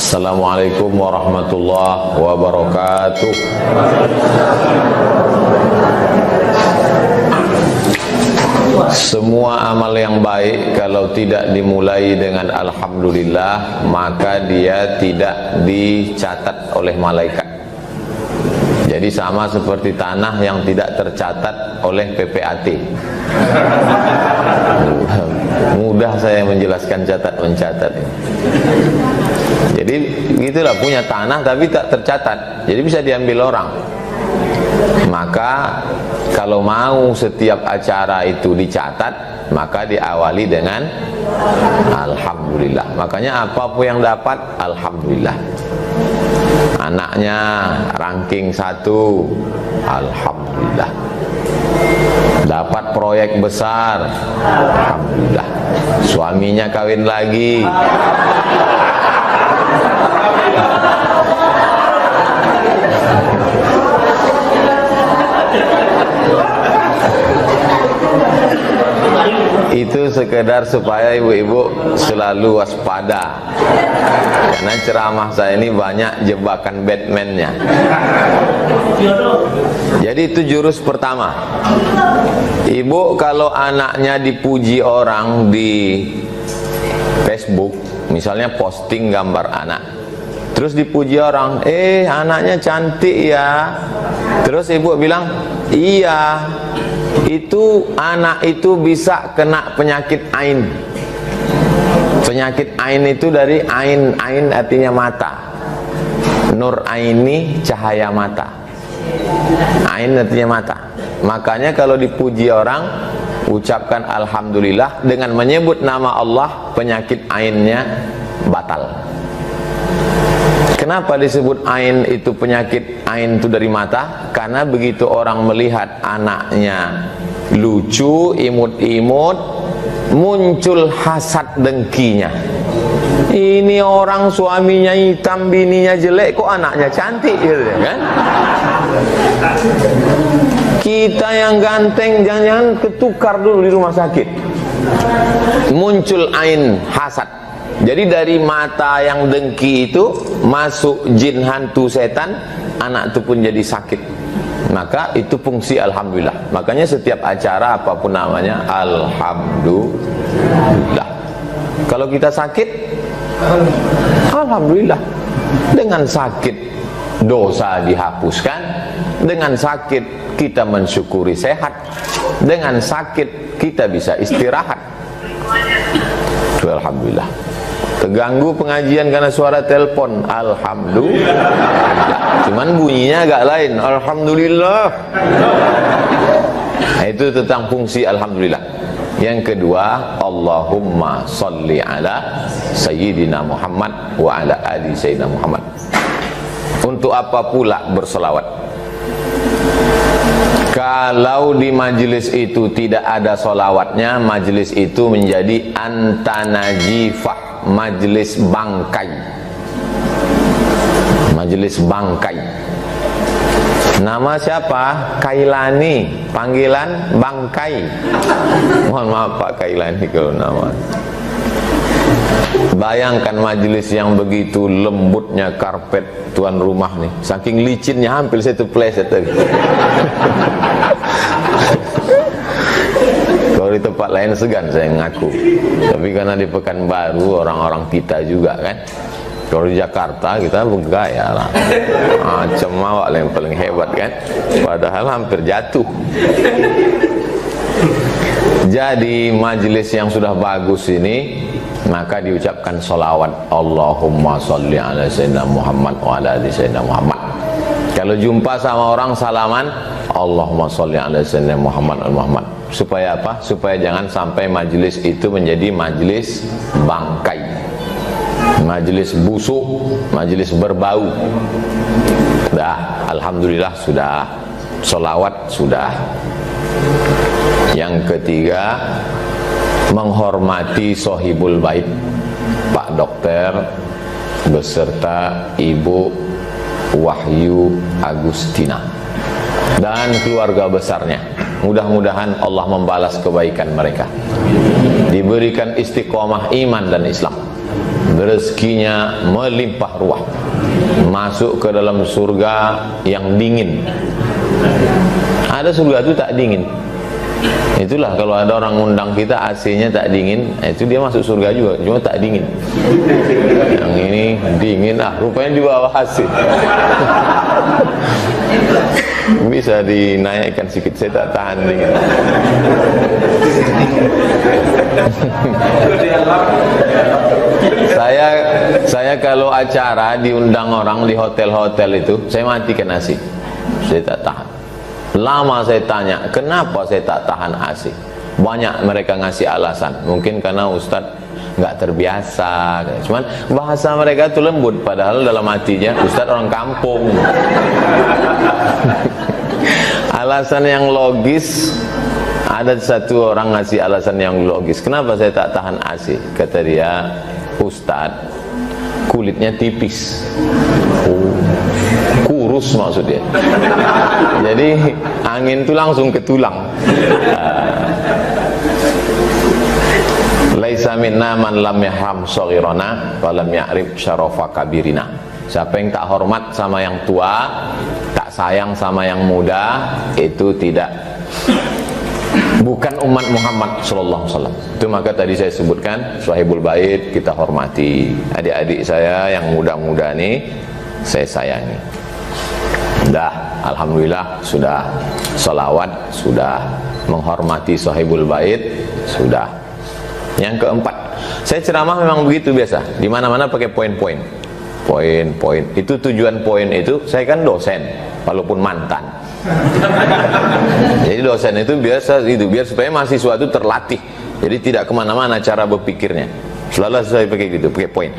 Assalamualaikum warahmatullahi wabarakatuh. Semua amal yang baik kalau tidak dimulai dengan alhamdulillah, maka dia tidak dicatat oleh malaikat. Jadi sama seperti tanah yang tidak tercatat oleh PPAT. Mudah saya menjelaskan catat-mencatat ini. Jadi gitulah, punya tanah tapi tak tercatat, jadi bisa diambil orang. Maka kalau mau setiap acara itu dicatat, maka diawali dengan alhamdulillah. Makanya apapun yang dapat, alhamdulillah. Anaknya ranking 1, alhamdulillah. Dapat proyek besar, alhamdulillah. Suaminya kawin lagi, itu sekedar supaya ibu-ibu selalu waspada, karena ceramah saya ini banyak jebakan Batman-nya. Jadi itu jurus pertama. Ibu kalau anaknya dipuji orang di Facebook, misalnya posting gambar anak, terus dipuji orang, anaknya cantik ya, terus ibu bilang, iya, itu anak itu bisa kena penyakit ain. Penyakit ain itu dari ain, ain artinya mata. Nur aini, cahaya mata. Ain artinya mata. Makanya kalau dipuji orang, ucapkan alhamdulillah dengan menyebut nama Allah, penyakit ainnya batal. Kenapa disebut ain itu penyakit ain itu dari mata? Karena begitu orang melihat anaknya lucu, imut-imut, muncul hasad dengkinya. Ini orang suaminya hitam, bininya jelek, kok anaknya cantik, gitu kan? Kita yang ganteng jangan-jangan ketukar dulu di rumah sakit. Muncul ain hasad. Jadi dari mata yang dengki itu masuk jin, hantu, setan, anak itu pun jadi sakit. Maka itu fungsi alhamdulillah. Makanya setiap acara apapun namanya alhamdulillah. Kalau kita sakit, alhamdulillah. Dengan sakit dosa dihapuskan, dengan sakit kita mensyukuri sehat, dengan sakit kita bisa istirahat. Alhamdulillah. Terganggu pengajian karena suara telepon, alhamdulillah. Cuman bunyinya agak lain, alhamdulillah. Nah, itu tentang fungsi alhamdulillah. Yang kedua, Allahumma salli ala Sayyidina Muhammad wa ala ali Sayyidina Muhammad. Untuk apa pula berselawat? Kalau di majelis itu tidak ada solawatnya, majelis itu menjadi antanajifah, majelis bangkai. Majelis bangkai. Nama siapa? Kailani. Panggilan bangkai. Mohon maaf Pak Kailani kalau nama. Bayangkan majelis yang begitu lembutnya karpet tuan rumah nih, saking licinnya hampir saya terpleset tadi. Kalau di tempat lain segan saya ngaku, tapi karena di Pekanbaru orang-orang kita juga kan. Kalau di Jakarta kita bergaya lah, macam awak yang paling hebat kan, padahal hampir jatuh. Jadi majelis yang sudah bagus ini, maka diucapkan salawat Allahumma salli ala Sayyidina Muhammad wa ala ali Sayyidina Muhammad. Kalau jumpa sama orang salaman, Allahumma salli ala Sayyidina Muhammad wa Muhammad. Supaya apa? Supaya jangan sampai majelis itu menjadi majelis bangkai, majelis busuk, majelis berbau. Dah, alhamdulillah sudah, salawat sudah. Yang ketiga, menghormati sohibul bait, Pak Dokter beserta Ibu Wahyu Agustina dan keluarga besarnya. Mudah-mudahan Allah membalas kebaikan mereka, diberikan istiqomah iman dan Islam. rezekinya melimpah ruah, masuk ke dalam surga yang dingin. Ada surga itu tak dingin. Itulah kalau ada orang undang kita AC-nya tak dingin, itu dia masuk surga juga, cuma tak dingin. Yang ini dingin, rupanya di bawah AC. Bisa dinaikkan sedikit, saya tak tahan dingin. Saya kalau acara diundang orang di hotel-hotel itu, saya matikan AC. Saya tak tahan. Lama saya tanya, kenapa saya tak tahan AC? Banyak mereka ngasih alasan. Mungkin karena Ustadz nggak terbiasa. Cuman bahasa mereka itu lembut, padahal dalam hatinya Ustadz orang kampung. Alasan yang logis, ada satu orang ngasih alasan yang logis. Kenapa saya tak tahan AC? Kata dia, Ustadz kulitnya tipis. Kurus maksudnya. Jadi angin itu langsung ke tulang. Laisa minna man lam yahram shaghirana wa lam ya'rif syarafa kabirina. Siapa yang tak hormat sama yang tua, tak sayang sama yang muda, itu bukan umat Muhammad sallallahu alaihi wasallam. Itu maka tadi saya sebutkan Sahibul Bait kita hormati. Adik-adik saya yang muda-muda nih saya sayangi. Alhamdulillah sudah salawat, sudah menghormati Sahibul Bait, sudah. Yang keempat, saya ceramah memang begitu biasa, di mana-mana pakai poin-poin. Poin-poin. Itu tujuan poin itu, saya kan dosen, walaupun mantan. Jadi dosen itu biasa itu biar supaya mahasiswa itu terlatih. Jadi tidak kemana-mana cara berpikirnya. Selalu saya pakai gitu, pakai poin.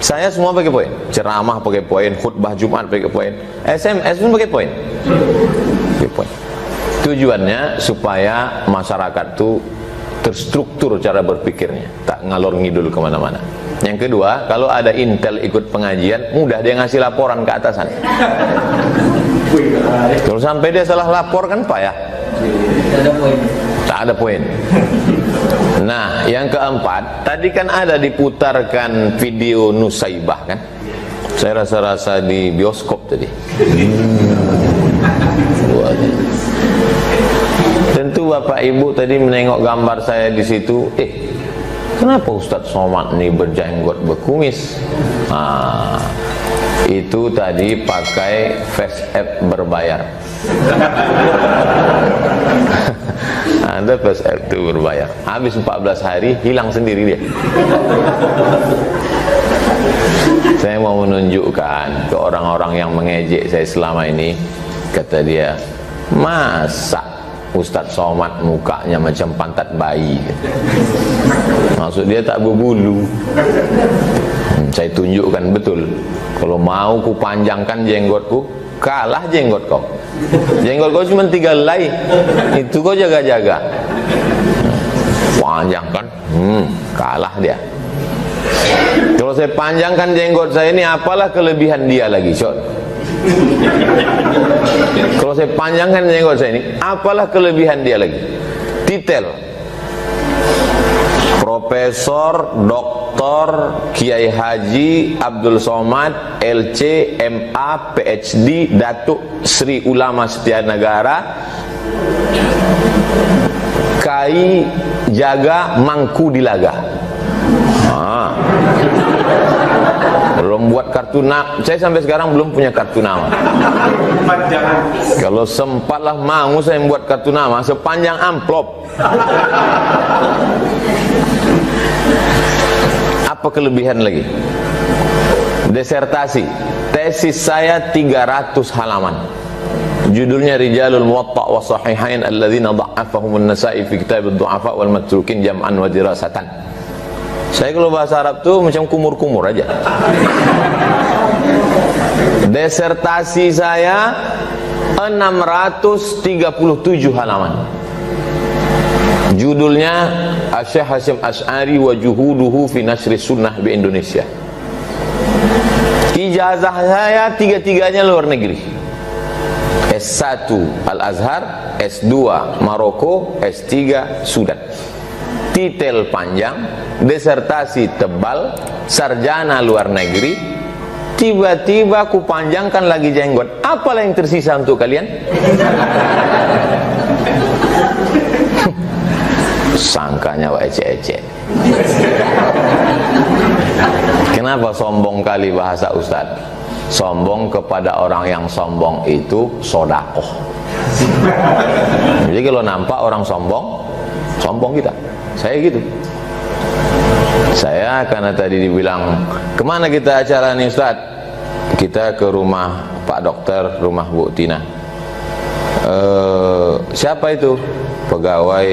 Saya semua pakai poin, ceramah pakai poin, khutbah Jumat pakai poin, SMS pun pakai poin. Pakai poin. Tujuannya supaya masyarakat itu terstruktur cara berpikirnya, tak ngalor ngidul kemana-mana. Yang kedua, kalau ada intel ikut pengajian, mudah dia ngasih laporan ke atasan. Kalau sampai dia salah lapor kan payah. Tak ada poin. Nah, yang keempat, tadi kan ada diputarkan video Nusaibah kan? Saya rasa-rasa di bioskop tadi. Tentu Bapak Ibu tadi menengok gambar saya di situ. Kenapa Ustadz Somad ini berjenggot berkumis? Itu tadi pakai face app berbayar. Anda face app itu berbayar. Habis 14 hari hilang sendiri dia. Saya mau menunjukkan ke orang-orang yang mengejek saya selama ini. Kata dia, masa Ustadz Somad mukanya macam pantat bayi? Maksud dia tak berbulu. Saya tunjukkan betul. Kalau mau ku panjangkan jenggotku, kalah jenggot kau. Jenggot kau cuma 3 helai, itu kau jaga-jaga. Panjangkan, kalah dia. Kalau saya panjangkan jenggot saya ini, apalah kelebihan dia lagi, Cok? Kalau saya panjangkan jenggot saya ini, apalah kelebihan dia lagi? Titel Profesor Dr. Kiai Haji Abdul Somad LC MA PhD Datuk Sri Ulama Setia Negara Kai Jaga Mangku Dilaga. Belum buat kartu nama. Saya sampai sekarang belum punya kartu nama. Kalau sempatlah mau saya membuat kartu nama sepanjang amplop. Apa kelebihan lagi? Disertasi, tesis saya 300 halaman. Judulnya Rijalul Muwatta' wa Sahihain alladzina dha'afahum an-Nasa'i fi kitab ad-du'afa wal matrukin jam'an wa dirasatan. Saya kalau bahasa Arab tuh macam kumur-kumur aja. Disertasi saya 637 halaman. Judulnya Syekh Hasyim Asy'ari wa juhuduhu fi nasri sunnah di Indonesia. Ijazah saya 3-3-nya luar negeri. S1 Al-Azhar, S2 Maroko, S3 Sudan. titel panjang, disertasi tebal, sarjana luar negeri, tiba-tiba ku panjangkan lagi jenggot. Apalah yang tersisa untuk kalian? Sangkanya wa ecek-ecek. Kenapa sombong kali bahasa Ustaz? Sombong kepada orang yang sombong itu sodakoh. Jadi kalau nampak orang sombong, sombong kita. Saya gitu. Saya karena tadi dibilang, kemana kita acara nih Ustaz? Kita ke rumah Pak Dokter, rumah Bu Tina. Siapa itu? Pegawai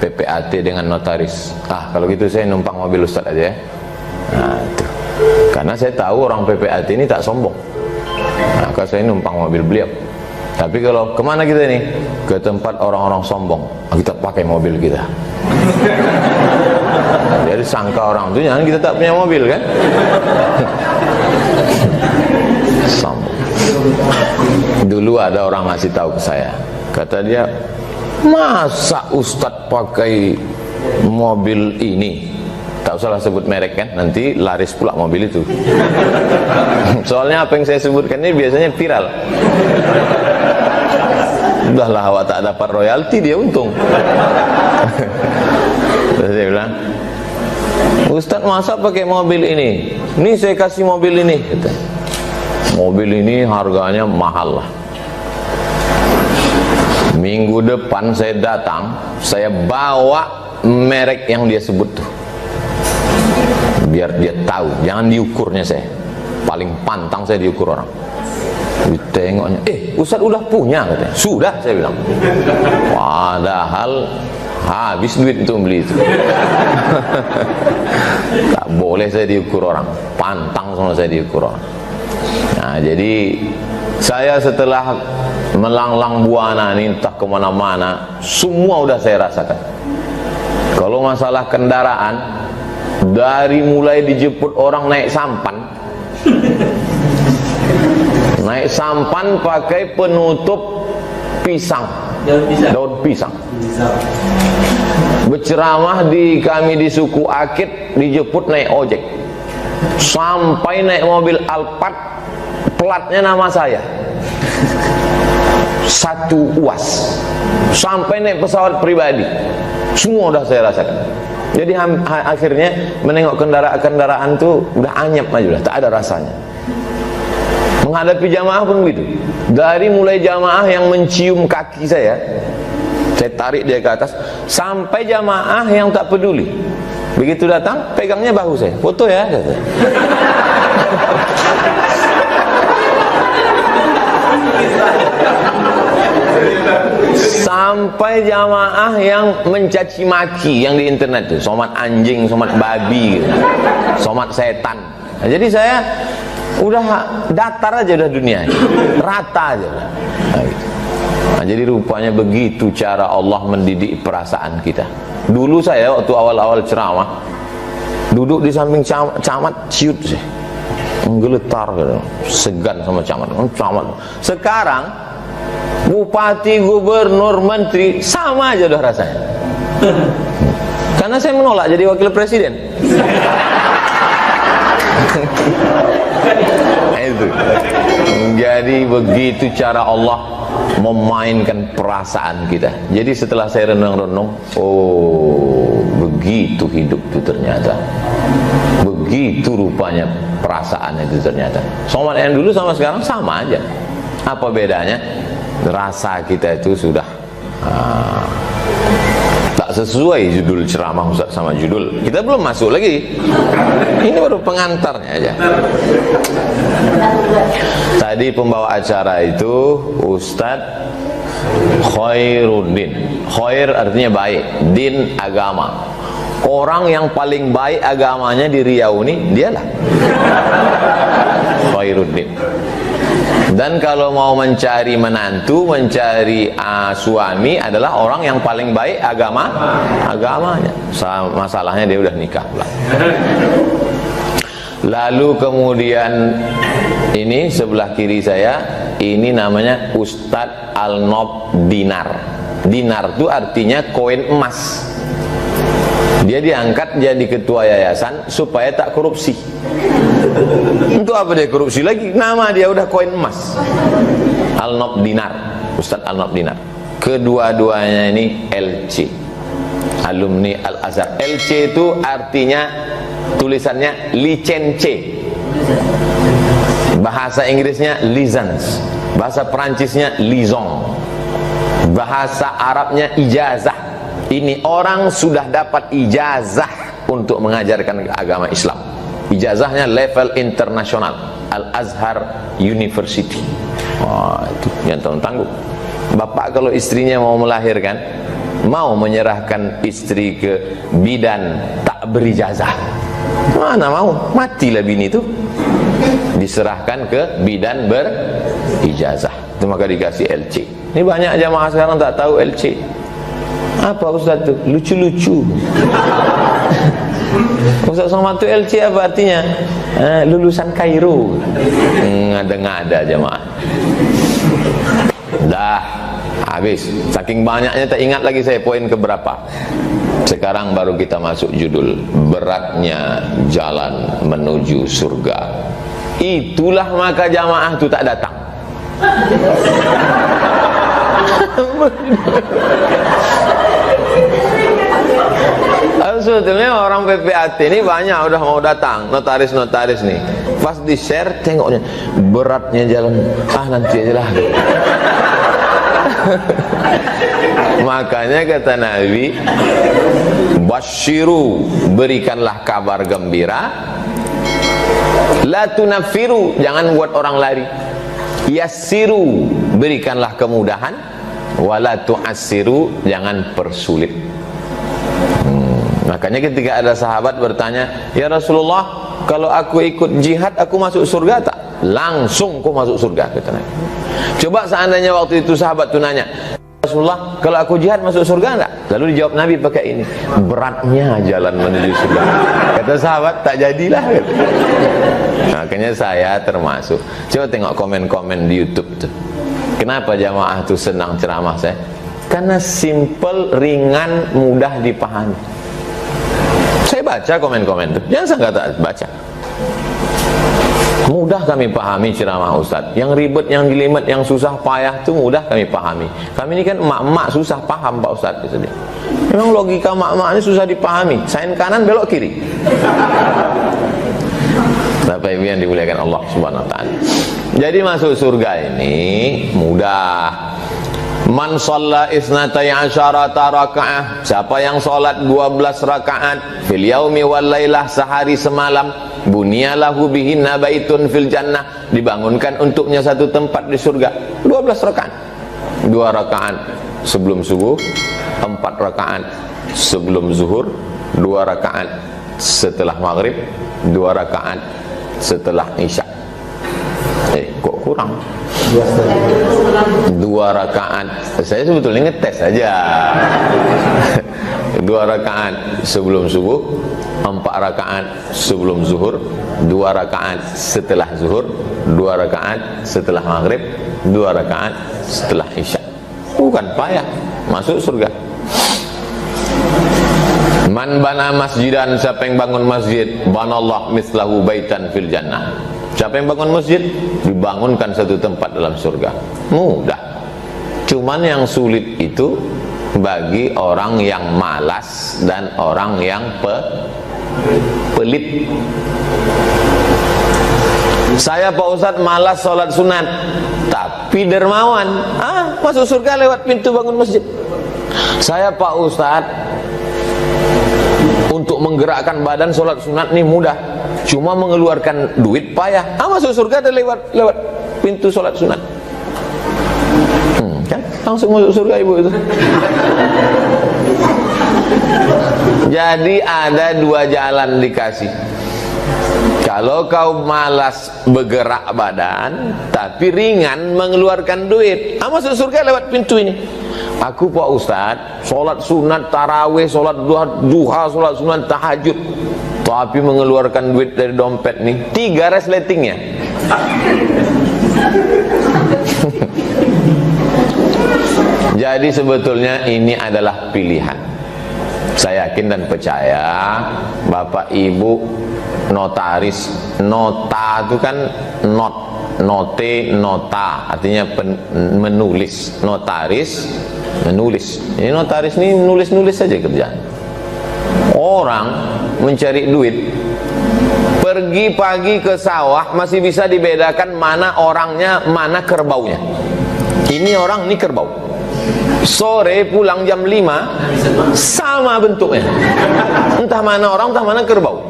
PPAT dengan notaris. Kalau gitu saya numpang mobil Ustaz aja ya. Nah, itu. Karena saya tahu orang PPAT ini tak sombong. Maka saya numpang mobil beliau. Tapi kalau kemana kita nih? Ke tempat orang-orang sombong, kita pakai mobil kita. Jadi sangka orang itu jangan kita tak punya mobil kan? Sombong. Dulu ada orang ngasih tahu ke saya, kata dia, masa Ustadz pakai mobil ini? Tak usahlah sebut merek kan, nanti laris pula mobil itu. Soalnya apa yang saya sebutkan ini biasanya viral. Udahlah awak tak dapat royalti, dia untung. Terus saya bilang, Ustadz masa pakai mobil ini? Ini saya kasih mobil ini, kata. Mobil ini harganya mahal lah. Minggu depan saya datang, saya bawa merek yang dia sebut tuh, biar dia tahu. Jangan diukurnya saya, paling pantang saya diukur orang. Ditengoknya, Ustaz udah punya, katanya. Sudah, saya bilang. Padahal habis duit untuk beli itu. Tak boleh saya diukur orang, pantang sama saya diukur orang. Nah, jadi saya setelah melanglang buana ini entah kemana-mana, semua udah saya rasakan. Kalau masalah kendaraan, dari mulai dijemput orang naik sampan, naik sampan pakai penutup pisang, daun pisang. Berceramah di kami di suku Akit, dijemput naik ojek, sampai naik mobil Alphard, platnya nama saya, 1 UAS, sampai naik pesawat pribadi, semua udah saya rasakan. Jadi akhirnya menengok kendaraan tuh udah anyep aja, udah tak ada rasanya. Menghadapi jamaah pun begitu. Dari mulai jamaah yang mencium kaki saya tarik dia ke atas, sampai jamaah yang tak peduli. Begitu datang, pegangnya bahu saya, foto ya, kata. Sampai jamaah yang mencaci maki yang di internet tuh, somat anjing, somat babi, gitu. Somat setan. Nah, jadi saya udah datar aja udah dunia, rata aja. Nah, gitu. Nah, jadi rupanya begitu cara Allah mendidik perasaan kita. Dulu saya waktu awal-awal ceramah, duduk di samping camat, ciut sih, menggeletar gitu, segan sama camat. Sekarang bupati, gubernur, menteri, sama aja udah rasanya. Karena saya menolak jadi wakil presiden. Itu. Jadi begitu cara Allah memainkan perasaan kita. Jadi setelah saya renung-renung, oh begitu hidup itu ternyata, begitu rupanya perasaan itu ternyata. Somat yang dulu sama sekarang sama aja. Apa bedanya? Rasa kita itu sudah tak sesuai judul ceramah Ustaz sama judul. Kita belum masuk lagi. Ini baru pengantarnya aja. Tadi pembawa acara itu Ustadz Khairuddin. Khair artinya baik, din agama. Orang yang paling baik agamanya di Riau ini dialah Khairuddin. Dan kalau mau mencari menantu, mencari suami adalah orang yang paling baik agamanya. Masalahnya dia udah nikah pula. Lalu kemudian ini sebelah kiri saya, ini namanya Ustadz Al-Nob Dinar. Dinar itu artinya koin emas. Dia diangkat jadi ketua yayasan supaya tak korupsi. Untuk apa dia korupsi lagi? Nama dia udah koin emas. Al-Nob Dinar, Ustadz Al-Nob Dinar. Kedua-duanya ini LC, alumni Al-Azhar. LC itu artinya, tulisannya licence, bahasa Inggrisnya license, bahasa Perancisnya liaison, bahasa Arabnya ijazah. Ini orang sudah dapat ijazah untuk mengajarkan agama Islam. Ijazahnya level internasional, Al-Azhar University. Wah, itu yang tanggung. Bapak kalau istrinya mau melahirkan, mau menyerahkan istri ke bidan tak berijazah, mana mau, matilah bini itu. Diserahkan ke bidan berijazah, itu maka dikasih LC. Ini banyak jamaah sekarang tak tahu LC apa. Ustaz tuh lucu-lucu. Ustaz Somad itu LC apa artinya? Lulusan Kairo. Ngada-ngada jamaah. Dah habis, saking banyaknya tak ingat lagi saya poin keberapa. Sekarang baru kita masuk judul, beratnya jalan menuju surga. Itulah maka jamaah itu tak datang. Sebetulnya orang PPAT ini banyak udah mau datang, notaris-notaris nih. Pas di share tengoknya beratnya jalan, nanti aja lah. Makanya kata Nabi, basyiru, berikanlah kabar gembira, la tunafiru, jangan buat orang lari, yassiru, berikanlah kemudahan, wala tu'assiru, jangan persulit. Makanya ketika ada sahabat bertanya, ya Rasulullah, kalau aku ikut jihad aku masuk surga tak? Langsung kau masuk surga, kata Nabi. Coba seandainya waktu itu sahabat itu nanya, Rasulullah, kalau aku jihad masuk surga enggak? Lalu dijawab Nabi pakai ini, beratnya jalan menuju surga. Kata sahabat, tak jadilah. Makanya saya termasuk. Coba tengok komen-komen di YouTube tuh. Kenapa jamaah tuh senang ceramah saya? Karena simple, ringan, mudah dipahami. Saya baca komen-komen itu, jangan sangka tak baca. Mudah kami pahami ceramah Ustaz. Yang ribet, yang jelimet, yang susah payah itu mudah kami pahami. Kami ini kan emak-emak susah paham Pak Ustaz. Memang logika emak-emak ini susah dipahami. Sain kanan belok kiri. Bapak Ibu yang dimuliakan Allah Subhanahu wa taala. Jadi masuk surga ini mudah. Man shalla isnatai asyarata rakaah, siapa yang salat 12 rakaat fil yaumi wal lailah, sehari semalam, bunyalahu bihinna baitun fil jannah, dibangunkan untuknya satu tempat di surga. 12 rakaat. 2 rakaat sebelum subuh, 4 rakaat sebelum zuhur, 2 rakaat setelah maghrib, 2 rakaat setelah isya. Kok kurang? 2 rakaat. Saya sebetulnya ngetes saja. 2 rakaat sebelum subuh, 4 rakaat sebelum zuhur, 2 rakaat setelah zuhur, 2 rakaat setelah maghrib, 2 rakaat setelah isya. Bukan payah, masuk surga. Man bana masjidan, siapa yang bangun masjid, banallah mislahu baitan fil jannah. Siapa yang bangun masjid, dibangunkan satu tempat dalam surga. Mudah. Cuman yang sulit itu bagi orang yang malas dan orang yang pelit. Saya Pak Ustadz malas sholat sunat, tapi dermawan. Masuk surga lewat pintu bangun masjid. Saya Pak Ustadz untuk menggerakkan badan sholat sunat ini mudah, cuma mengeluarkan duit payah. Masuk surga ada lewat pintu sholat sunat. Kan langsung masuk surga ibu itu. Jadi ada 2 jalan dikasih. Kalau kau malas bergerak badan tapi ringan mengeluarkan duit, masuk surga lewat pintu ini. Aku Pak Ustadz sholat sunat tarawih, sholat duha, sholat sunat tahajud, tapi mengeluarkan duit dari dompet nih 3 resletingnya. Jadi sebetulnya ini adalah pilihan. Saya yakin dan percaya Bapak Ibu notaris, nota itu kan note, nota artinya menulis, notaris menulis. Ini notaris ini nulis-nulis saja kerjaan. Orang mencari duit, pergi pagi ke sawah masih bisa dibedakan mana orangnya, mana kerbaunya. Ini orang, ini kerbau. Sore pulang jam 5 sama bentuknya, entah mana orang, entah mana kerbau.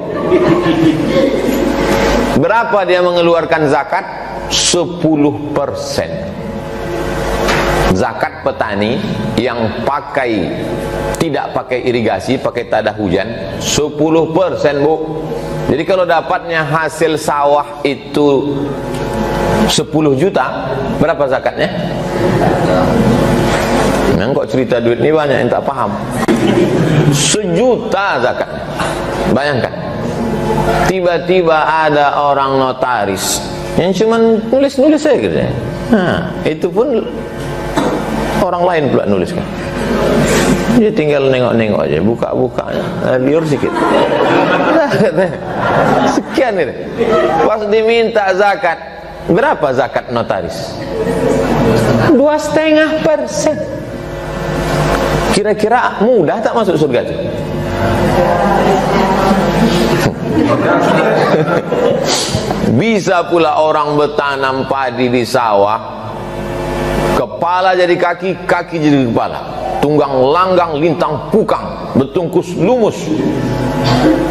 Berapa dia mengeluarkan zakat? 10%. Zakat petani yang tidak pakai irigasi, pakai tada hujan, 10%, Bu. Jadi kalau dapatnya hasil sawah itu 10 juta, berapa zakatnya? Nah, kok cerita duit ini banyak yang tak paham. 1 juta zakatnya. Bayangkan, tiba-tiba ada orang notaris yang cuma nulis-nulis saja kerjanya. Nah, itu pun orang lain pula nuliskan. Dia tinggal nengok-nengok aja, buka-bukanya, liur sikit. Sekian itu. Pas diminta zakat, berapa zakat notaris? 2,5%. Kira-kira mudah tak masuk surga itu? Bisa pula orang bertanam padi di sawah, kepala jadi kaki, kaki jadi kepala, tunggang langgang, lintang pukang, bertungkus lumus,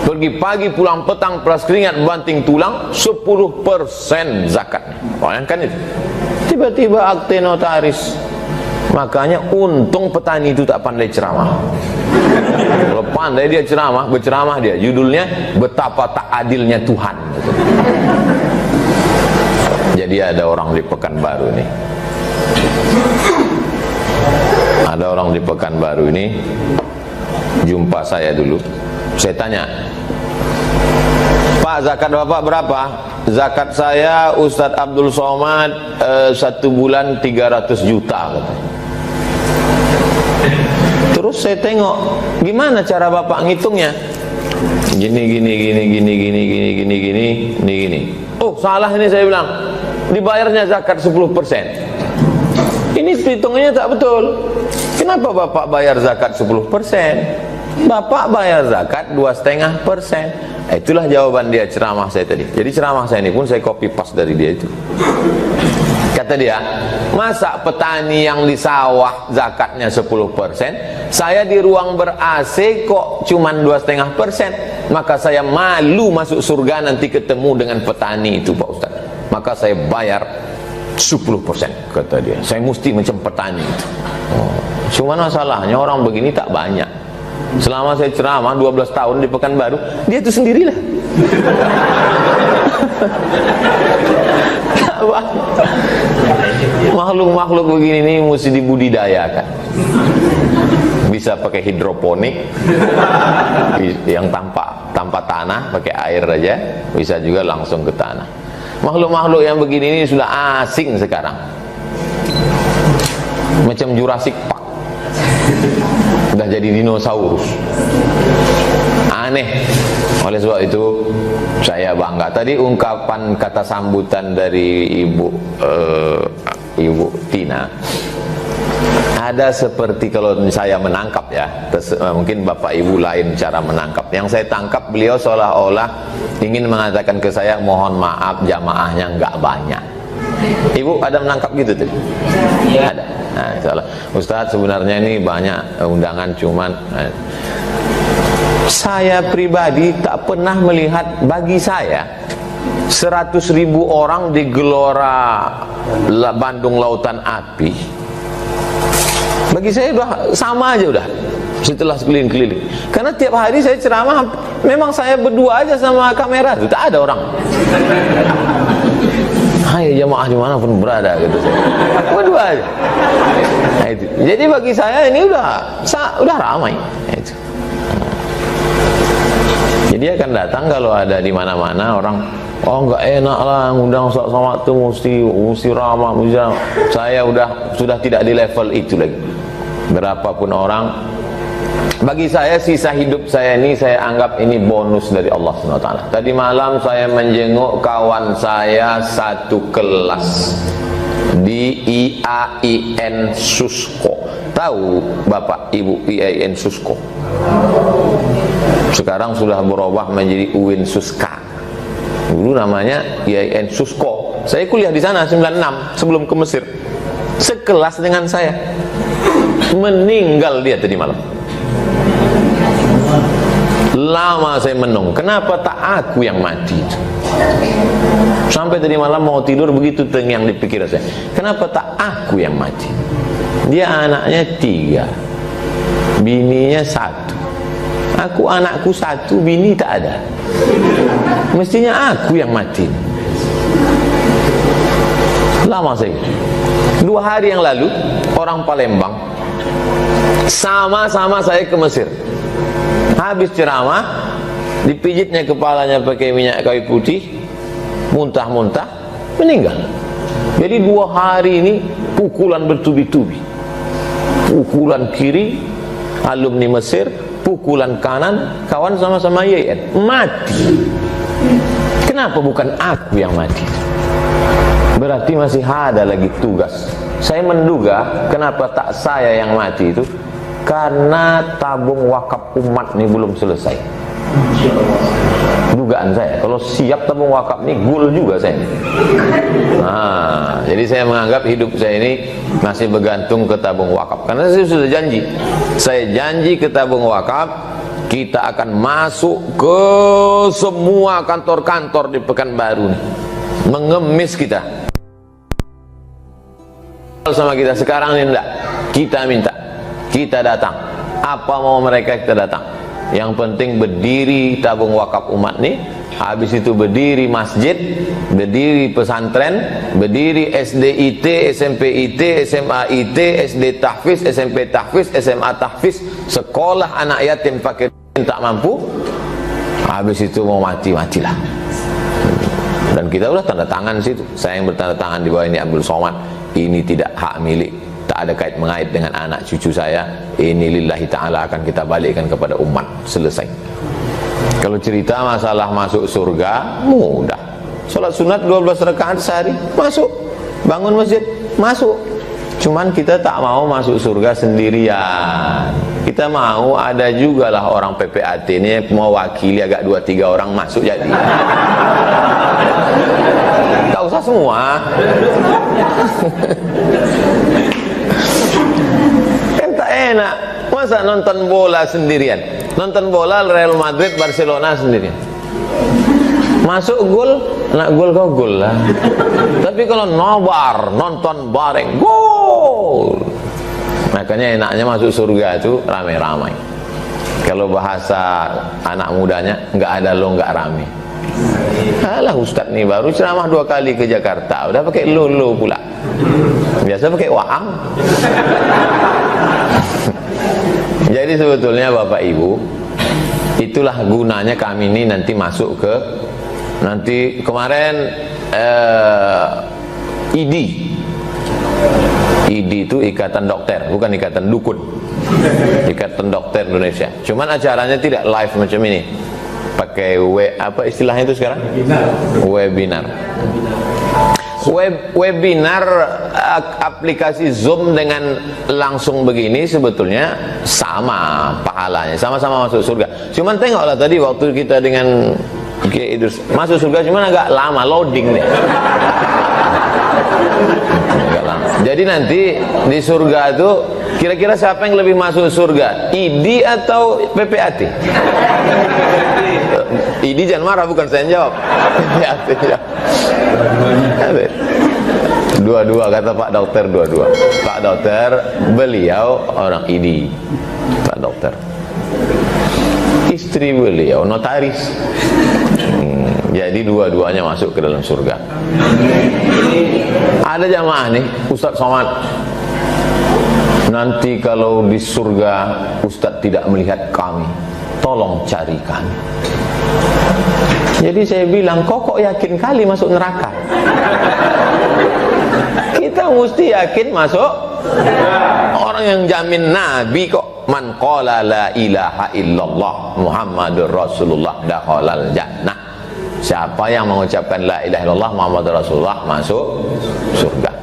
pergi pagi pulang petang, peras keringat, banting tulang, 10% zakatnya. Bayangkan itu. Tiba-tiba akte notaris. Makanya untung petani itu tak pandai ceramah. Kalau pandai dia ceramah, berceramah dia, judulnya betapa tak adilnya Tuhan. Jadi ada orang di Pekanbaru ini, ada orang di Pekanbaru ini jumpa saya dulu. Saya tanya, Pak, zakat Bapak berapa? Zakat saya Ustadz Abdul Somad 1 bulan 300 juta katanya. Terus saya tengok, gimana cara Bapak ngitungnya? Gini. Oh, salah ini, saya bilang. Dibayarnya zakat 10%. Ini hitungannya tak betul. Kenapa Bapak bayar zakat 10%? Bapak bayar zakat 2,5%. Itulah jawaban dia ceramah saya tadi. Jadi ceramah saya ini pun saya copy paste dari dia itu. Kata dia, masa petani yang di sawah zakatnya 10%, saya di ruang ber-AC kok cuman 2,5%. Maka saya malu masuk surga nanti ketemu dengan petani itu, Pak Ustaz. Maka saya bayar 10%, kata dia. Saya mesti macam petani itu. Cuman masalahnya orang begini tak banyak. Selama saya ceramah 12 tahun di Pekanbaru, dia itu sendirilah. Makhluk-makhluk begini ini mesti dibudidayakan. Bisa pakai hidroponik yang tanpa tanah, pakai air aja, bisa juga langsung ke tanah. Makhluk-makhluk yang begini ini sudah asing sekarang, macam Jurassic Park, udah jadi dinosaurus, aneh. Oleh sebab itu saya bangga. Tadi ungkapan kata sambutan dari Ibu Tina, ada seperti, kalau saya menangkap ya, mungkin Bapak Ibu lain cara menangkap. Yang saya tangkap, beliau seolah-olah ingin mengatakan ke saya, mohon maaf jamaahnya nggak banyak. Ibu ada menangkap gitu tadi? Ya. Ada. Nah, salah. Ustadz, sebenarnya ini banyak undangan, cuman saya pribadi tak pernah melihat, bagi saya 100.000 orang di Gelora Bandung Lautan Api, bagi saya udah sama aja udah, setelah keliling-keliling. Karena tiap hari saya ceramah, memang saya berdua aja sama kamera, itu tak ada orang. Hai jamaah dimanapun berada, gitu saya berdua aja. Nah, itu. Jadi bagi saya ini udah ramai. Itu. Jadi akan datang kalau ada di mana-mana orang, oh nggak enak lah ngundang sama itu, mesti ramah. Saya sudah tidak di level itu lagi. Berapapun orang, Bagi saya sisa hidup saya ini, saya anggap ini bonus dari Allah SWT. Tadi malam saya menjenguk kawan saya satu kelas di IAIN Susko. Tahu Bapak Ibu IAIN Susko? Sekarang sudah berubah menjadi UIN Suska. Dulu namanya IAIN Susko. Saya kuliah di sana 96 sebelum ke Mesir. Sekelas dengan saya. Meninggal dia tadi malam. Lama saya menung, kenapa tak aku yang mati? Sampai tadi malam mau tidur begitu terngiang di pikiran saya, kenapa tak aku yang mati? Dia anaknya 3, bininya 1. Aku anakku 1, bini tak ada. Mestinya aku yang mati. Lama saya. 2 hari yang lalu orang Palembang sama-sama saya ke Mesir. Habis ceramah, dipijitnya kepalanya pakai minyak kayu putih, muntah-muntah, meninggal. Jadi 2 hari ini pukulan bertubi-tubi. Pukulan kiri, alumni Mesir, pukulan kanan, kawan sama-sama IAIN, mati. Kenapa bukan aku yang mati? Berarti masih ada lagi tugas. Saya menduga kenapa tak saya yang mati itu, karena tabung wakaf umat ini belum selesai. Dugaan saya, kalau siap tabung wakaf ini gul juga saya. Nah, jadi saya menganggap hidup saya ini masih bergantung ke tabung wakaf. Karena saya sudah janji, saya janji ke tabung wakaf, kita akan masuk ke semua kantor-kantor di Pekanbaru nih, mengemis kita. Sama kita sekarang ini enggak, kita minta, kita datang, apa mau mereka kita datang. Yang penting berdiri tabung wakaf umat nih, habis itu berdiri masjid, berdiri pesantren, berdiri SD IT, SMP IT, SMA IT, SD tahfiz, SMP tahfiz, SMA tahfiz, sekolah anak yatim fakir tak mampu. Habis itu mau mati-matilah. Dan kita udah tanda tangan situ. Saya yang bertanda tangan di bawah ini Abdul Somad. Ini tidak hak milik, tak ada kait mengait dengan anak cucu saya. Ini lillahi ta'ala, akan kita balikkan kepada umat. Selesai. Kalau cerita masalah masuk surga, mudah. Salat sunat 12 rakaat sehari, masuk. Bangun masjid, masuk. Cuman kita tak mau masuk surga sendirian. Kita mau ada juga lah orang PPAT ini mewakili agak 2-3 orang masuk jadi. Tak usah semua. Kan tak enak. Masa nonton bola sendirian? Nonton bola Real Madrid Barcelona sendirian. Masuk gol, nak gol kau gol lah. Tapi kalau nobar, nonton bareng, gol. Makanya enaknya masuk surga itu ramai-ramai. Kalau bahasa anak mudanya, nggak ada lo nggak rame. Alah Ustaz nih baru ceramah 2 kali ke Jakarta, udah pakai lo pula. Biasa pakai waang. Jadi sebetulnya Bapak Ibu, itulah gunanya kami ini nanti masuk ke, nanti kemarin ID itu Ikatan Dokter, bukan Ikatan Dukun. Ikatan Dokter Indonesia. Cuman acaranya tidak live macam ini. Pakai apa istilahnya itu sekarang? Webinar. Webinar aplikasi Zoom dengan langsung begini sebetulnya sama pahalanya, sama-sama masuk surga. Cuman tengoklah tadi waktu kita dengan Kiai Idrus masuk surga, cuman agak lama loading nih. Agak lama. Jadi nanti di surga itu kira-kira siapa yang lebih masuk surga? ID atau PPAT? ID jangan marah, bukan saya yang jawab. PPAT ya. Dua-dua kata Pak Dokter, dua-dua. Pak Dokter, beliau orang ID. Pak Dokter. Istri beliau notaris. Jadi dua-duanya masuk ke dalam surga. Ada jamaah nih, Ustaz Somad. Nanti kalau di surga Ustaz tidak melihat kami, tolong cari kami. Jadi saya bilang, kok yakin kali masuk neraka? Kita mesti yakin masuk. Orang yang jamin Nabi kok man qala la ilaha illallah Muhammadur Rasulullah dakhalal jannah. Siapa yang mengucapkan la ilaha illallah Muhammadur Rasulullah masuk surga.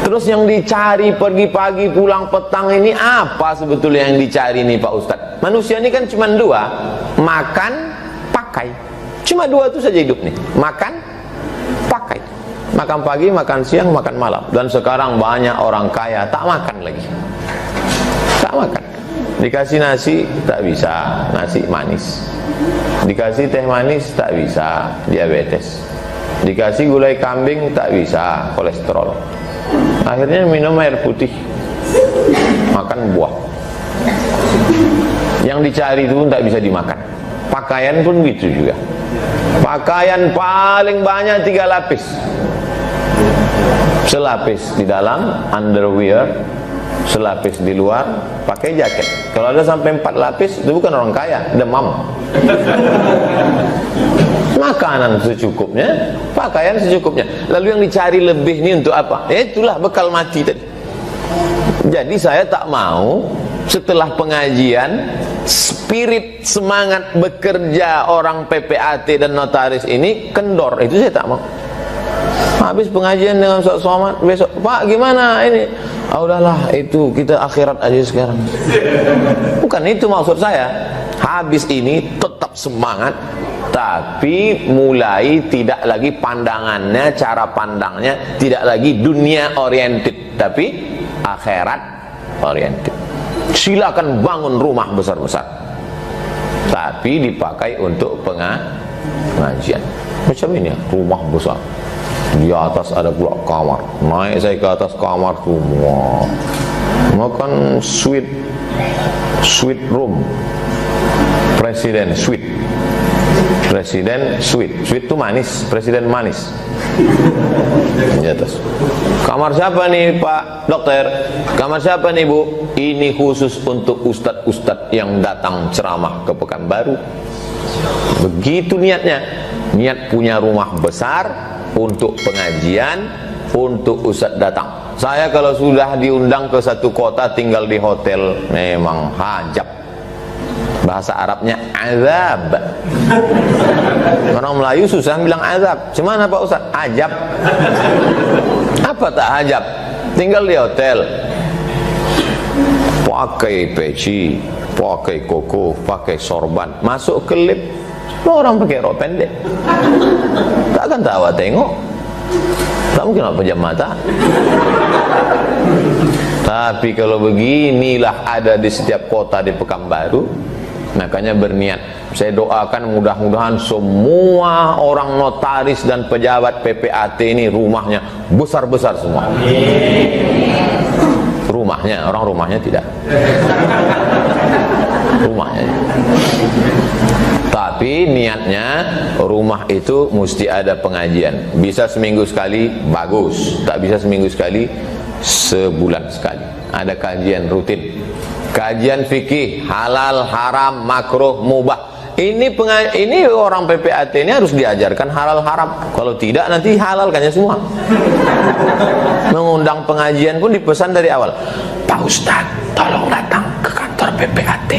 Terus yang dicari pergi pagi pulang petang ini apa sebetulnya yang dicari nih Pak Ustadz? Manusia ini kan cuma dua, makan, pakai. Cuma dua itu saja hidup nih, makan, pakai. Makan pagi, makan siang, makan malam. Dan sekarang banyak orang kaya tak makan lagi, tak makan. Dikasih nasi tak bisa, nasi manis. Dikasih teh manis tak bisa, diabetes. Dikasih gulai kambing tak bisa, kolesterol. Akhirnya minum air putih, makan buah. Yang dicari itu pun tak bisa dimakan. Pakaian pun gitu juga. Pakaian paling banyak 3 lapis. Selapis di dalam underwear, selapis di luar pakai jaket. Kalau ada sampai 4 lapis itu bukan orang kaya, demam. Makanan secukupnya, pakaian secukupnya. Lalu yang dicari lebih ini untuk apa? Itulah bekal mati tadi. Jadi saya tak mau setelah pengajian spirit semangat bekerja orang PPAT dan notaris ini kendor. Itu saya tak mau. Habis pengajian dengan Ustaz Somad, besok Pak gimana ini? Ah udahlah, itu kita akhirat aja sekarang. Bukan itu maksud saya. Habis ini tetap semangat, tapi mulai tidak lagi pandangannya, cara pandangnya tidak lagi dunia oriented, tapi akhirat oriented. Silakan bangun rumah besar-besar, tapi dipakai untuk pengajian. Macam ini ya, rumah besar. Di atas ada pula kamar. Naik saya ke atas kamar tuh, wah, makan suite room, presiden suite. Presiden suite. Suite itu manis, presiden manis. Di atas. Kamar siapa nih Pak Dokter? Kamar siapa nih Bu? Ini khusus untuk ustadz-ustadz yang datang ceramah ke Pekanbaru. Begitu niatnya. Niat punya rumah besar untuk pengajian, untuk ustadz datang. Saya kalau sudah diundang ke satu kota tinggal di hotel memang hajab. Bahasa Arabnya azab. Orang Melayu susah bilang azab. Cuman apa Ustaz? Ajab. Apa tak ajab? Tinggal di hotel, pakai peci, pakai koko, pakai sorban, masuk ke lift, orang pakai rok pendek. Tak akan tawa tengok. Tak mungkin nak pejam mata. Tapi kalau beginilah ada di setiap kota di Pekanbaru. Makanya berniat, saya doakan mudah-mudahan semua orang notaris dan pejabat PPAT ini rumahnya besar-besar semua. Rumahnya, orang rumahnya tidak. Rumahnya. Tapi niatnya rumah itu mesti ada pengajian. Bisa seminggu sekali, bagus. Tak bisa seminggu sekali, sebulan sekali. Ada kajian rutin. Kajian fikih, halal, haram, makruh, mubah. Ini orang PPAT ini harus diajarkan halal haram. Kalau tidak nanti halalkannya semua. Mengundang pengajian pun dipesan dari awal. Pak Ustadz, tolong datang ke kantor PPAT.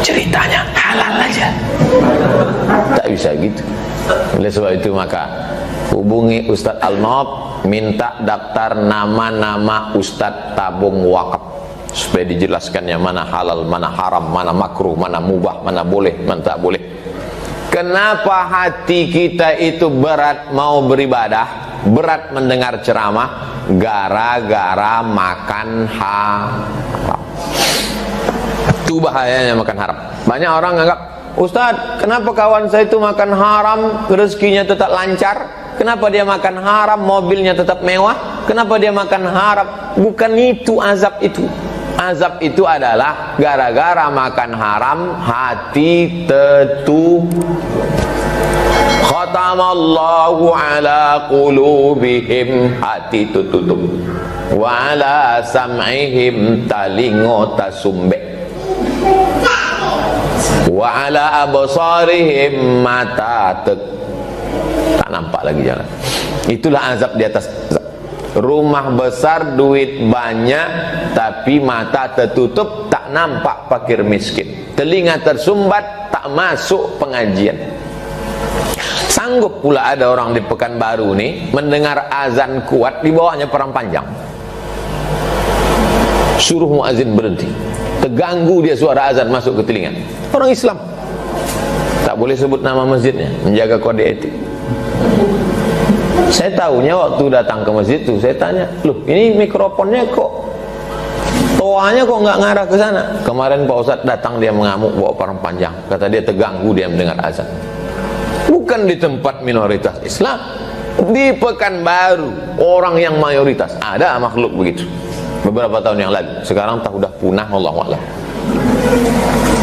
Ceritanya halal aja. Tak bisa gitu. Oleh sebab itu maka hubungi Ustadz Al-Nob, minta daftar nama-nama Ustadz tabung wakaf supaya dijelaskan yang mana halal, mana haram, mana makruh, mana mubah, mana boleh, mana tak boleh. Kenapa hati kita itu berat mau beribadah, berat mendengar ceramah? Gara-gara makan haram. Itu bahayanya makan haram. Banyak orang anggap, Ustadz, kenapa kawan saya itu makan haram, rezekinya tetap lancar? Kenapa dia makan haram, mobilnya tetap mewah? Kenapa dia makan haram? Bukan itu azab itu. Azab itu adalah gara-gara makan haram hati tertutup. Khatamallahu ala qulubihim, hati tertutup. Wa ala sam'ihim, talingo tasumbe. Wa ala absarihim, mata tak nampak lagi jalan. Itulah azab di atas azab. Rumah besar, duit banyak, tapi mata tertutup, tak nampak fakir miskin. Telinga tersumbat, tak masuk pengajian. Sanggup pula ada orang di Pekanbaru nih mendengar azan kuat, di bawahnya perang panjang. Suruh muazin berhenti, terganggu dia suara azan masuk ke telinga. Orang Islam tak boleh sebut nama masjidnya, menjaga kode etik. Saya tahunya waktu datang ke masjid itu, saya tanya, loh ini mikrofonnya kok, toanya kok nggak ngarah ke sana? Kemarin Pak Ustadz datang, dia mengamuk bawa parang panjang, kata dia terganggu dia mendengar azan. Bukan di tempat minoritas Islam, di Pekanbaru, orang yang mayoritas. Ada makhluk begitu beberapa tahun yang lalu, sekarang tak udah punah, Allahu a'lam.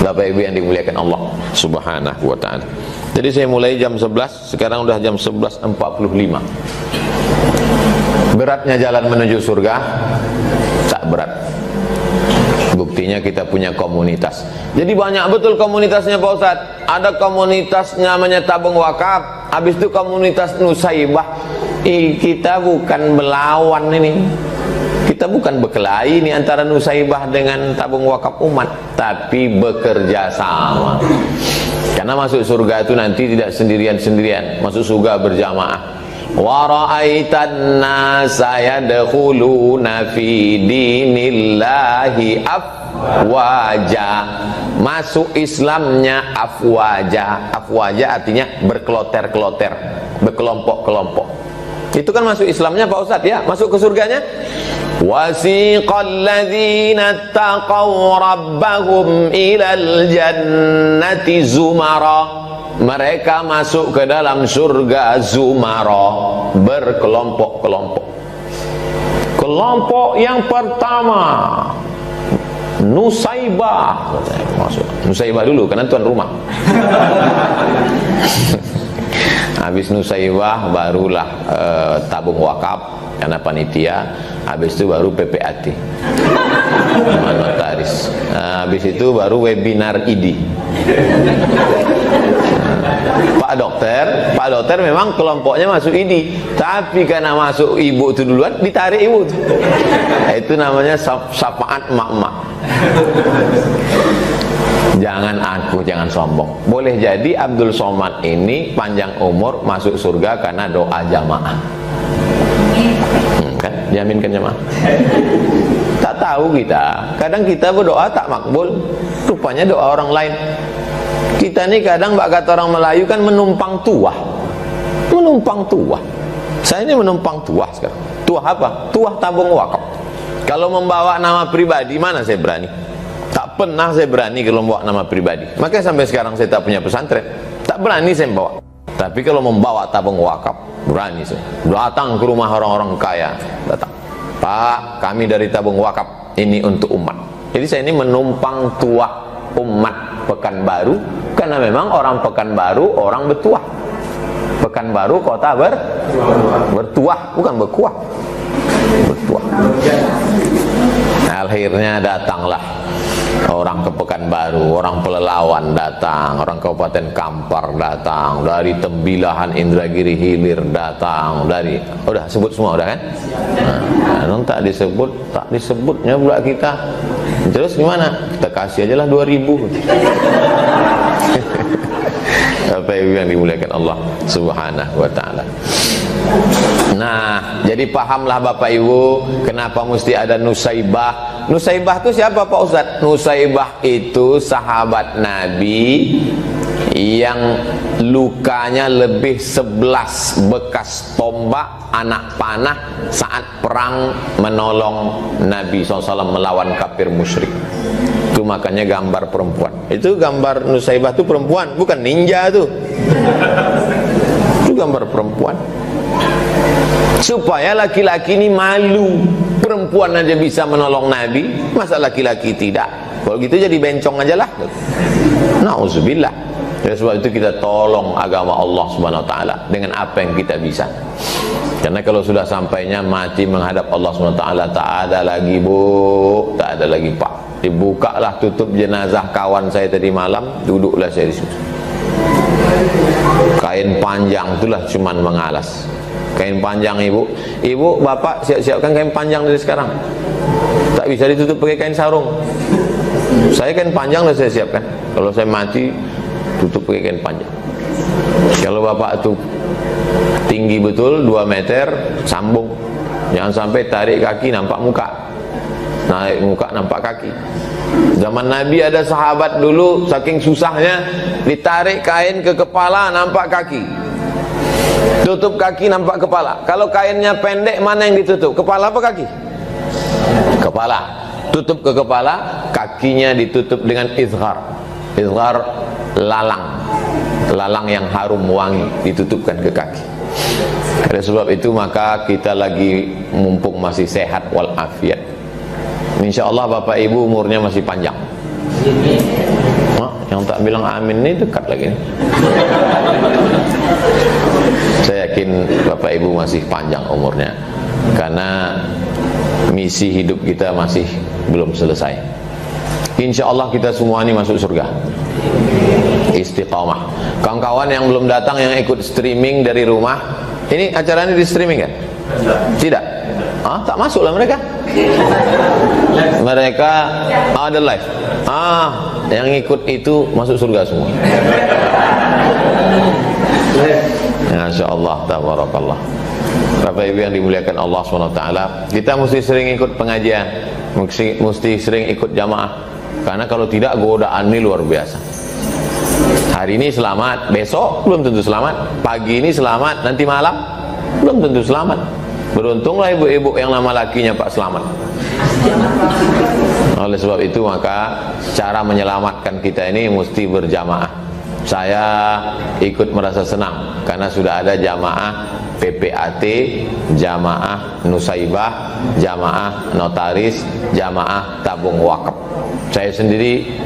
Bapak Ibu yang dimuliakan Allah Subhanahu wa ta'ala. Jadi saya mulai jam 11, sekarang udah jam 11.45. Beratnya jalan menuju surga? Tak berat. Buktinya kita punya komunitas. Jadi banyak betul komunitasnya Pak Ustadz. Ada komunitas namanya tabung wakaf, habis itu komunitas Nusaibah. Kita bukan melawan ini, kita bukan berkelahi ini antara Nusaibah dengan tabung wakaf umat, tapi bekerja sama. Karena masuk surga itu nanti tidak sendirian-sendirian, masuk surga berjamaah. Wa ra'aitan nasa yadkhuluna fi dinillahi afwaja. Masuk Islamnya afwaja. Afwaja artinya berkeloter-keloter, berkelompok-kelompok. Itu kan masuk Islamnya Pak Ustadz ya, masuk ke surganya. Wasiqal ladzina taqaw rabbahum ilal jannati zumara. Mereka masuk ke dalam surga zumara, berkelompok-kelompok. Kelompok yang pertama Nusaibah. Masuk Nusaibah dulu karena tuan rumah. Habis Nusaibah barulah tabung wakaf karena panitia, habis itu baru PPAT, notaris, habis itu baru webinar ID. Pak dokter memang kelompoknya masuk ID, tapi karena masuk ibu itu duluan, ditarik ibu itu. Itu namanya syafaat emak-emak. Jangan sombong. Boleh jadi Abdul Somad ini panjang umur masuk surga karena doa jamaah. Kan? Diaminkan jamaah. Tak tahu kita. Kadang kita berdoa tak makbul, rupanya doa orang lain. Kita ini kadang bak kata orang Melayu kan menumpang tuah. Menumpang tuah. Saya ini menumpang tuah sekarang. Tuah apa? Tuah tabung wakaf. Kalau membawa nama pribadi, mana saya berani? Tak pernah saya berani kalau membawa nama pribadi. Makanya sampai sekarang saya tak punya pesantren. Tak berani saya membawa. Tapi kalau membawa tabung wakaf, berani saya. Datang ke rumah orang-orang kaya, datang. Pak, kami dari tabung wakaf, ini untuk umat. Jadi saya ini menumpang tuah umat Pekanbaru, karena memang orang Pekanbaru orang bertuah. Pekanbaru kota bertuah, bukan berkuah, bertuah. Akhirnya datanglah orang ke Pekanbaru, orang Pelelawan datang, orang Kabupaten Kampar datang, dari Tembilahan, Indragiri Hilir datang, dari udah sebut semua udah kan? Nah, tak disebutnya pula kita. Terus gimana? Kita kasih aja lah 2.000. Bapak Ibu yang dimuliakan Allah Subhanahu wa ta'ala. Nah, jadi pahamlah Bapak Ibu kenapa mesti ada Nusaibah. Nusaibah itu siapa Pak Ustadz? Nusaibah itu sahabat Nabi yang lukanya lebih 11 bekas tombak anak panah saat perang menolong Nabi SAW melawan kafir musyrik. Itu makanya gambar perempuan. Itu gambar Nusaibah itu perempuan, bukan ninja itu. Itu gambar perempuan. Supaya laki-laki ini malu. Perempuan aja bisa menolong Nabi, masa laki-laki tidak? Kalau gitu jadi bencong aja lah. Nauzubillah. Oleh sebab itu kita tolong agama Allah Subhanahu wa taala dengan apa yang kita bisa. Karena kalau sudah sampainya mati menghadap Allah Subhanahu wa taala, tak ada lagi Bu, tak ada lagi Pak. Dibukalah tutup jenazah kawan saya tadi malam, duduklah saya di situ. Kain panjang itulah cuman mengalas. Kain panjang ibu, bapak siap-siapkan kain panjang dari sekarang. Tak bisa ditutup pakai kain sarung. Saya kain panjang sudah saya siapkan. Kalau saya mati, tutup pakai kain panjang. Kalau bapak tuh tinggi betul 2 meter, sambung. Jangan sampai tarik kaki nampak muka, naik muka nampak kaki. Zaman Nabi ada sahabat dulu saking susahnya ditarik kain ke kepala nampak kaki, tutup kaki nampak kepala. Kalau kainnya pendek mana yang ditutup, kepala apa kaki? Kepala. Tutup ke kepala, kakinya ditutup dengan izhar. Izhar lalang, lalang yang harum wangi ditutupkan ke kaki. Oleh sebab itu maka kita lagi mumpung masih sehat walafiat, insya Allah bapak ibu umurnya masih panjang. Yang tak bilang amin ini dekat lagi. Saya yakin bapak ibu masih panjang umurnya, karena misi hidup kita masih belum selesai. Insya Allah kita semua ini masuk surga. Istiqamah. Kawan-kawan yang belum datang, yang ikut streaming dari rumah, ini acaranya di streaming kan? Tidak? Tak masuklah mereka. Mereka ada live. Yang ikut itu masuk surga semua. Masya Allah, tabarakallah. Bapak ibu yang dimuliakan Allah SWT, kita mesti sering ikut pengajian, mesti sering ikut jamaah. Karena kalau tidak, godaan ini luar biasa. Hari ini selamat, besok belum tentu selamat. Pagi ini selamat, nanti malam belum tentu selamat. Beruntunglah ibu-ibu yang nama lakinya Pak Selamat. Oleh sebab itu maka cara menyelamatkan kita ini mesti berjamaah. Saya ikut merasa senang karena sudah ada jamaah PPAT, jamaah Nusaibah, jamaah notaris, jamaah tabung wakaf. Saya sendiri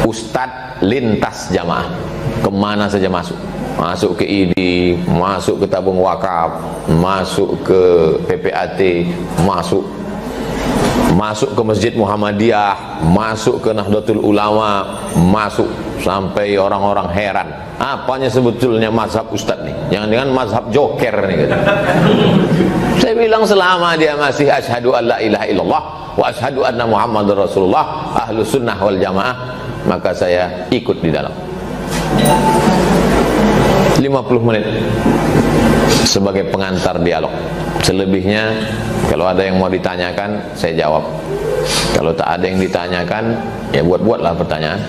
ustadz lintas jamaah, kemana saja masuk. Masuk ke ID, masuk ke tabung wakaf, masuk ke PPAT, masuk ke Masjid Muhammadiyah, masuk ke Nahdlatul Ulama, masuk sampai orang-orang heran. Apanya sebetulnya mazhab ustadz nih? Jangan-jangan mazhab joker nih gitu. Saya bilang selama dia masih asyhadu an la ilaha illallah wa asyhadu anna Muhammadar Rasulullah, ahlus sunnah wal jamaah, maka saya ikut di dalam. 50 menit sebagai pengantar dialog. Selebihnya kalau ada yang mau ditanyakan saya jawab. Kalau tak ada yang ditanyakan ya buat-buatlah pertanyaan.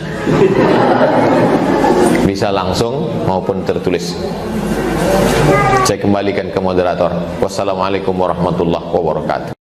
Bisa langsung maupun tertulis. Saya kembalikan ke moderator. Wassalamualaikum warahmatullahi wabarakatuh.